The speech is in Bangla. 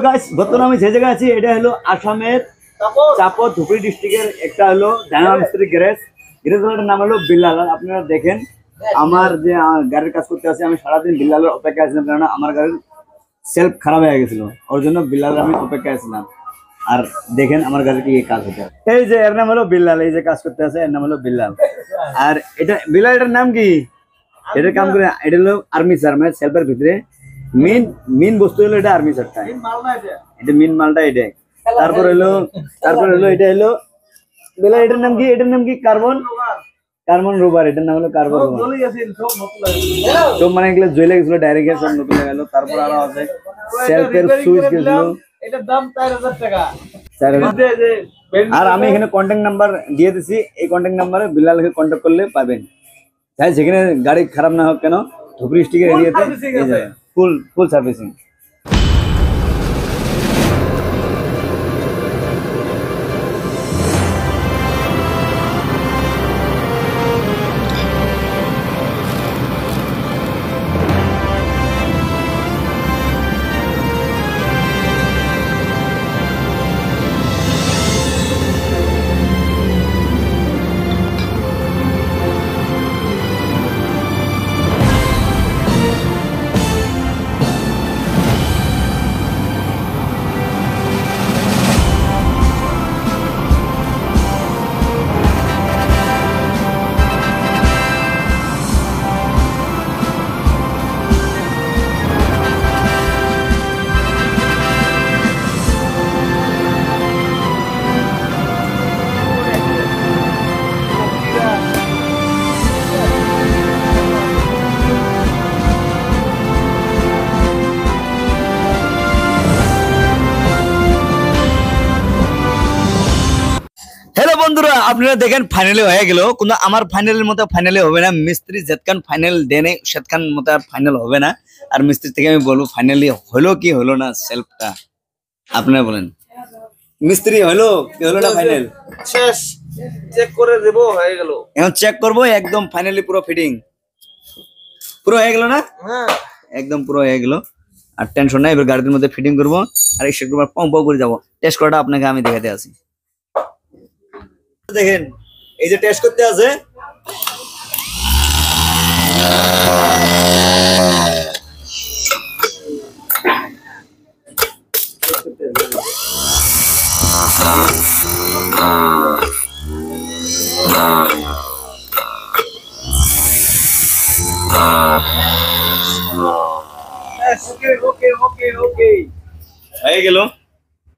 গাইস বর্তমানে আমি যে জায়গায় আছি এটা হলো আসামের চাপর ধুবড়ী ডিস্ট্রিক্টের একটা হলো ডায়নামো মিস্ত্রি গ্যারেজের নাম হলো বিল্লাল। আপনারা দেখেন আমার যে গাড়ির কাজ করতে আছে আমি সারাদিন বিল্লালের অপেক্ষায় আছিলাম, কারণ আমার গাড়ির সেলফ খারাপ হয়ে গেছিল, ওর জন্য বিল্লালের আমি অপেক্ষায় ছিলাম। আর দেখেন আমার গাড়ি কি কাজ হচ্ছে, এই যে এর নাম হলো বিল্লাল, এই যে কাজ করতে আছে এর নাম হলো বিল্লাল। আর এটা বিল্লালটার নাম কি, এটার কাম করে এটা হলো আর্মিচার, মানে সেলফের ভিতরে মেন বস্তু হলো এটা আর্মিচারটা, এটা মেন মালটা এটা। তারপর হলো এটা হলো বিল্লাল, এটার নাম কি কার্বন রোবার, এটার নাম হলো কার্বন রোবার। সব মানে এগুলো জ্বলে গেছিল ডাইরেক্ট, সব নতুন হয়ে গেল। তারপর আরো আছে সেলফের সুইচ গেছিল, এটার দাম 4000 টাকা। আর আমি এখানে কন্ট্যাক্ট নাম্বার দিয়ে দিছি, এই কন্ট্যাক্ট নাম্বারে বিল্লালকে কন্ট্যাক্ট করলে পাবেন। চাই যেখানে গাড়ি খারাপ না হোক কেন, ধুবড়ী ডিস্ট্রিক্টের এরিয়াতে ফুল সার্ভিসিং। হ্যালো বন্ধুরা, আপনারা দেখেন ফাইনালি হয়ে গেল, কিন্তু আমার ফাইনালের মতো ফাইনালি হবে না। মিস্ত্রি যেতখান ফাইনাল দেনে সেতখান মতো আর ফাইনাল হবে না। আর মিস্ত্রি থেকে আমি বলবো ফাইনালি হলো কি হলো না সেলফটা, আপনারা বলেন মিস্ত্রি হলো কি হলো না? ফাইনাল শেষ, চেক করে দেব, হয়ে গেল। এখন চেক করবো, একদম ফাইনালি পুরো ফিটিং পুরো হয়ে গেল না? হ্যাঁ একদম পুরো হয়ে গেল। আর টেনশন নাই, এবার গাড়ির মধ্যে ফিটিং করবো আর এই সেক্টর পম্প করে যাবো। টেস্ট করাটা আপনাকে আমি দেখাতে আসি। দেখেন এই যে টেস্ট করতে আছে, হয়ে গেল।